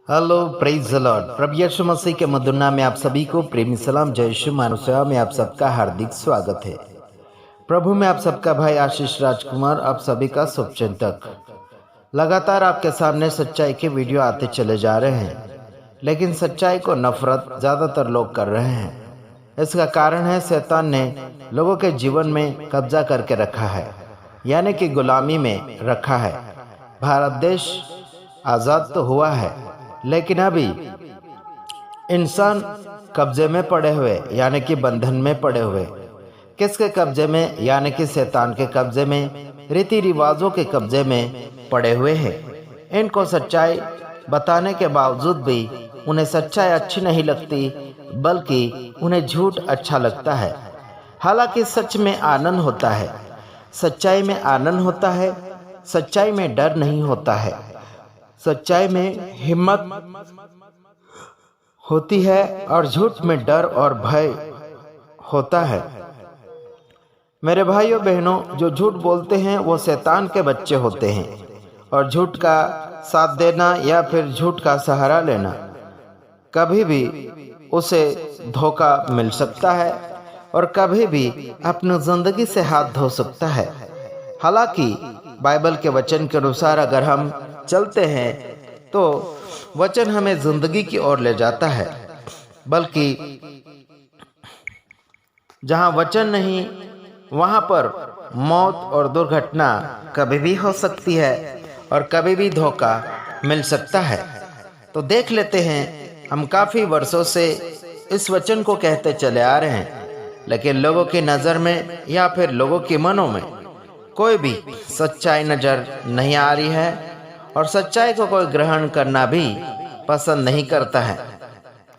Hello praise the lord. प्रभु यीशु मसीह के मधुर नाम में आप सभी को प्रेमी सलाम। जय यीशु मानव सेवा में आप सबका हार्दिक स्वागत है। प्रभु में आप सबका भाई आशीष राजकुमार, आप सभी का शुभचिंतक। लगातार आपके सामने सच्चाई के वीडियो आते चले जा रहे हैं, लेकिन सच्चाई को नफरत ज़्यादातर लोग कर रहे हैं। इसका कारण है शैतान ने लोगों के जीवन में कब्जा करके रखा है, यानी कि गुलामी में रखा है। भारत देश आज़ाद तो हुआ है, लेकिन अभी इंसान कब्जे में पड़े हुए, यानी कि बंधन में पड़े हुए। किसके कब्जे में? यानी कि शैतान के कब्जे में, रीति रिवाजों के कब्जे में पड़े हुए हैं। इनको सच्चाई बताने के बावजूद भी उन्हें सच्चाई अच्छी नहीं लगती, बल्कि उन्हें झूठ अच्छा लगता है। हालांकि सच में आनंद होता है, सच्चाई में आनंद होता है, सच्चाई में डर नहीं होता है, सच्चाई में हिम्मत होती है और झूठ में डर और भय होता है। मेरे भाइयों बहनों, जो झूठ बोलते हैं वो शैतान के बच्चे होते हैं, और झूठ का साथ देना या फिर झूठ का सहारा लेना, कभी भी उसे धोखा मिल सकता है और कभी भी अपनी जिंदगी से हाथ धो सकता है। हालांकि बाइबल के वचन के अनुसार अगर हम चलते हैं तो वचन हमें जिंदगी की ओर ले जाता है, बल्कि जहाँ वचन नहीं वहाँ पर मौत और दुर्घटना कभी भी हो सकती है और कभी भी धोखा मिल सकता है। तो देख लेते हैं, हम काफ़ी वर्षों से इस वचन को कहते चले आ रहे हैं, लेकिन लोगों की नज़र में या फिर लोगों के मनों में कोई भी सच्चाई नज़र नहीं आ रही है, और सच्चाई को कोई ग्रहण करना भी पसंद नहीं करता है।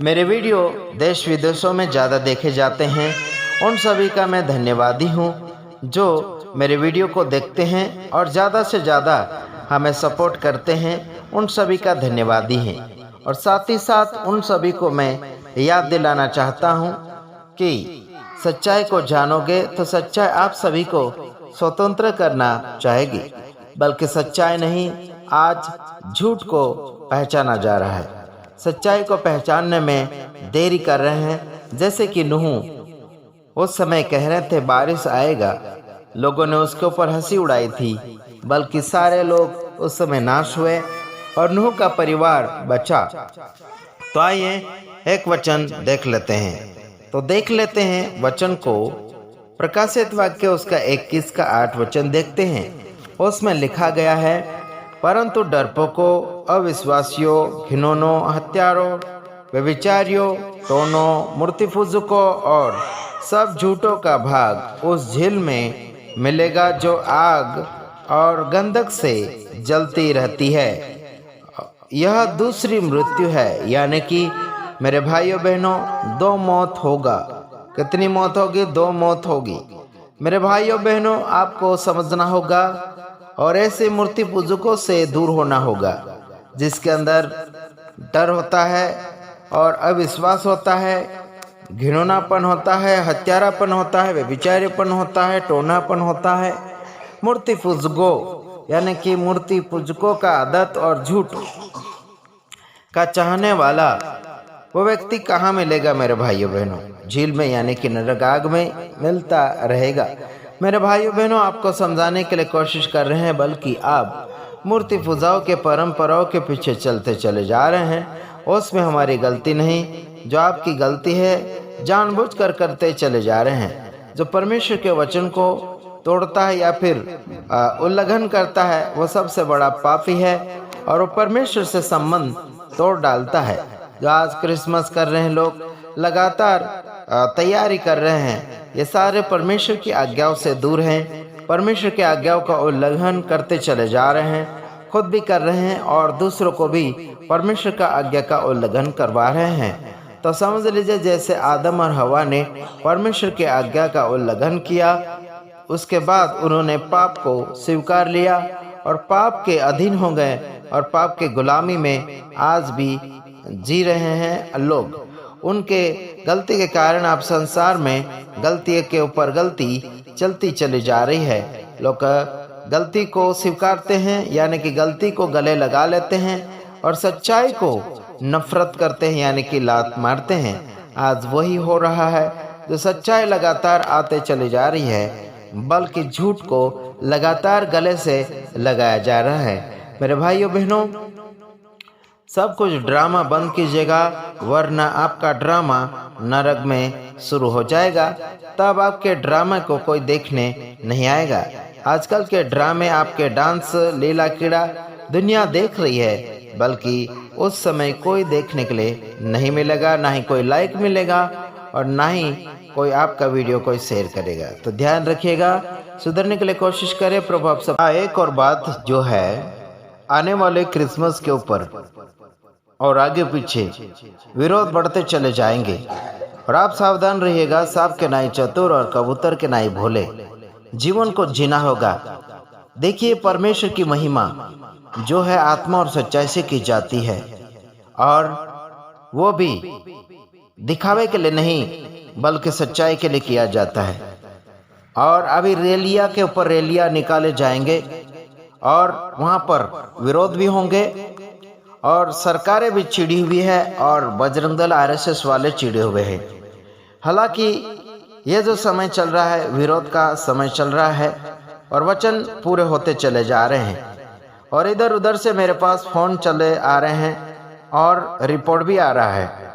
मेरे वीडियो देश विदेशों में ज़्यादा देखे जाते हैं। उन सभी का मैं धन्यवादी हूँ जो मेरे वीडियो को देखते हैं और ज़्यादा से ज़्यादा हमें सपोर्ट करते हैं। उन सभी का धन्यवादी हैं, और साथ ही साथ उन सभी को मैं याद दिलाना चाहता हूँ कि सच्चाई को जानोगे तो सच्चाई आप सभी को स्वतंत्र करना चाहेगी, बल्कि सच्चाई नहीं, आज झूठ को पहचाना जा रहा है। सच्चाई को पहचानने में देरी कर रहे हैं। जैसे कि नूह उस समय कह रहे थे बारिश आएगा, लोगों ने उसके ऊपर हंसी उड़ाई थी, बल्कि सारे लोग उस समय नाश हुए और नूह का परिवार बचा। तो आइए एक वचन देख लेते हैं। तो देख लेते हैं वचन को, प्रकाशित वाक्य उसका 21 का 8 वचन देखते हैं। उसमें लिखा गया है, परंतु डरपोकों, अविश्वासियों, घिनौनों, हत्यारों, व्यभिचारियों, टोनों, मूर्तिपूजकों और सब झूठों का भाग उस झील में मिलेगा जो आग और गंधक से जलती रहती है। यह दूसरी मृत्यु है, यानी कि मेरे भाइयों बहनों, 2 मौत होगा। कितनी मौत होगी? 2 मौत होगी। मेरे भाइयों बहनों, आपको समझना होगा और ऐसे मूर्ति पूजकों से दूर होना होगा जिसके अंदर डर होता है और अविश्वास होता है, घिनौनापन होता है, हत्यारापन होता है, व्यभिचारीपन होता है, टोनापन होता है। मूर्ति पूजकों यानी कि मूर्ति पूजकों का आदत और झूठ का चाहने वाला वो व्यक्ति कहाँ मिलेगा मेरे भाइयों बहनों? झील में, यानी कि नरक में मिलता रहेगा। मेरे भाइयों बहनों, आपको समझाने के लिए कोशिश कर रहे हैं, बल्कि आप मूर्ति पूजाओं के परंपराओं के पीछे चलते चले जा रहे हैं। उसमें हमारी गलती नहीं, जो आपकी गलती है जानबूझकर करते चले जा रहे हैं। जो परमेश्वर के वचन को तोड़ता है या फिर उल्लंघन करता है, वो सबसे बड़ा पापी है और वो परमेश्वर से संबंध तोड़ डालता है। जो आज क्रिसमस कर रहे हैं लोग, लगातार तैयारी कर रहे हैं, ये सारे परमेश्वर की आज्ञाओं से दूर हैं। परमेश्वर की आज्ञाओं का उल्लंघन करते चले जा रहे हैं, खुद भी कर रहे हैं और दूसरों को भी परमेश्वर का आज्ञा का उल्लंघन करवा रहे हैं। तो समझ लीजिए, जैसे आदम और हवा ने परमेश्वर की आज्ञा का उल्लंघन किया, उसके बाद उन्होंने पाप को स्वीकार लिया और पाप के अधीन हो गए और पाप के गुलामी में आज भी जी रहे हैं लोग। उनके गलती के कारण आप संसार में गलती के ऊपर गलती चलती चली जा रही है। लोग गलती को स्वीकारते हैं, यानी कि गलती को गले लगा लेते हैं और सच्चाई को नफरत करते हैं, यानी कि लात मारते हैं। आज वही हो रहा है। जो सच्चाई लगातार आते चली जा रही है, बल्कि झूठ को लगातार गले से लगाया जा रहा है। मेरे भाइयों बहनों, सब कुछ ड्रामा बंद कीजिएगा, वरना आपका ड्रामा नरक में शुरू हो जाएगा। तब आपके ड्रामे को कोई देखने नहीं आएगा। आजकल के ड्रामे, आपके डांस, लीला कीड़ा दुनिया देख रही है, बल्कि उस समय कोई देखने के लिए नहीं मिलेगा, ना ही कोई लाइक मिलेगा और ना ही कोई आपका वीडियो कोई शेयर करेगा। तो ध्यान रखिएगा, सुधरने के लिए कोशिश करें। प्रभु आप सब। एक और बात जो है, आने वाले क्रिसमस के ऊपर और आगे पीछे विरोध बढ़ते चले जाएंगे और आप सावधान रहिएगा। सांप के नाई चतुर और कबूतर के नाई भोले। जीवन को जीना होगा। देखिए, परमेश्वर की महिमा जो है आत्मा और सच्चाई से की जाती है, और वो भी दिखावे के लिए नहीं बल्कि सच्चाई के लिए किया जाता है। और अभी रैलिया के ऊपर रैलियां निकाले जाएंगे और वहां पर विरोध भी होंगे, और सरकारें भी चिड़ी हुई है और बजरंग दल RSS वाले चिड़े हुए हैं। हालांकि ये जो समय चल रहा है, विरोध का समय चल रहा है और वचन पूरे होते चले जा रहे हैं। और इधर उधर से मेरे पास फोन चले आ रहे हैं और रिपोर्ट भी आ रहा है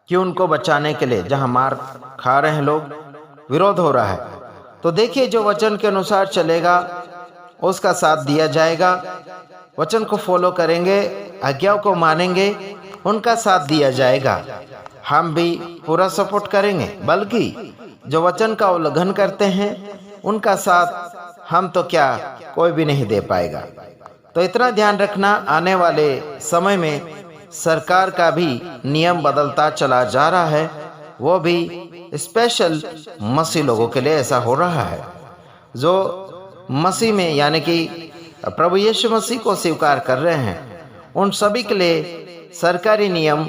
कि उनको बचाने के लिए जहां मार खा रहे हैं लोग, विरोध हो रहा है। तो देखिए, जो वचन के अनुसार चलेगा उसका साथ दिया जाएगा। वचन को फॉलो करेंगे, आज्ञाओं को मानेंगे, उनका साथ दिया जाएगा। हम भी पूरा सपोर्ट करेंगे, बल्कि जो वचन का उल्लंघन करते हैं उनका साथ हम तो क्या, कोई भी नहीं दे पाएगा। तो इतना ध्यान रखना, आने वाले समय में सरकार का भी नियम बदलता चला जा रहा है। वो भी स्पेशल मसीह लोगों के लिए ऐसा हो रहा है, जो मसीह में यानी कि प्रभु यीशु मसीह को स्वीकार कर रहे हैं। उन सभी के लिए सरकारी नियम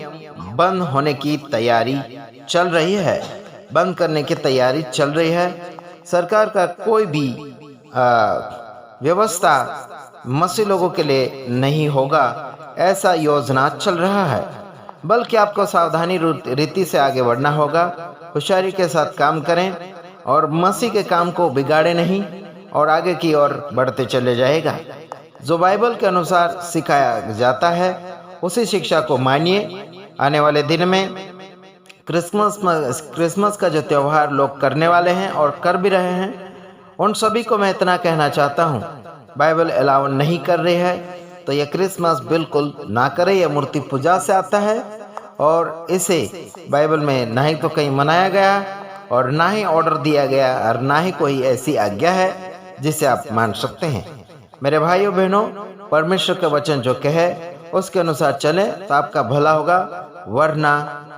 बंद होने की तैयारी चल रही है, बंद करने की तैयारी चल रही है। सरकार का कोई भी व्यवस्था मसीह लोगों के लिए नहीं होगा, ऐसा योजना चल रहा है। बल्कि आपको सावधानी रीति से आगे बढ़ना होगा, होशियारी के साथ काम करें और मसीह के काम को बिगाड़े नहीं और आगे की ओर बढ़ते चले जाएगा। जो बाइबल के अनुसार सिखाया जाता है उसी शिक्षा को मानिए। आने वाले दिन में क्रिसमस का जो त्यौहार लोग करने वाले हैं और कर भी रहे हैं, उन सभी को मैं इतना कहना चाहता हूँ, बाइबल अलाउ नहीं कर रही है तो यह क्रिसमस बिल्कुल ना करें। यह मूर्ति पूजा से आता है और इसे बाइबल में ना ही तो कहीं मनाया गया और ना ही ऑर्डर दिया गया और ना ही कोई ऐसी आज्ञा है जिसे आप मान सकते हैं। मेरे भाइयों बहनों, परमेश्वर का वचन जो कहे उसके अनुसार चले तो आपका भला होगा, वरना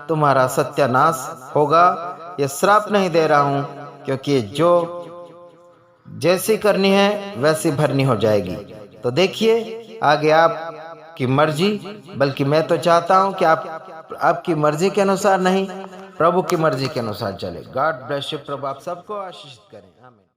तुम्हारा सत्यानाश होगा। ये श्राप नहीं दे रहा हूँ, क्योंकि जो जैसी करनी है वैसी भरनी हो जाएगी। तो देखिए, आगे आपकी मर्जी, बल्कि मैं तो चाहता हूं कि आपकी मर्जी के अनुसार नहीं, प्रभु की मर्जी के अनुसार चले। God bless you. प्रभु आप सबको आशीषित करें। आमीन।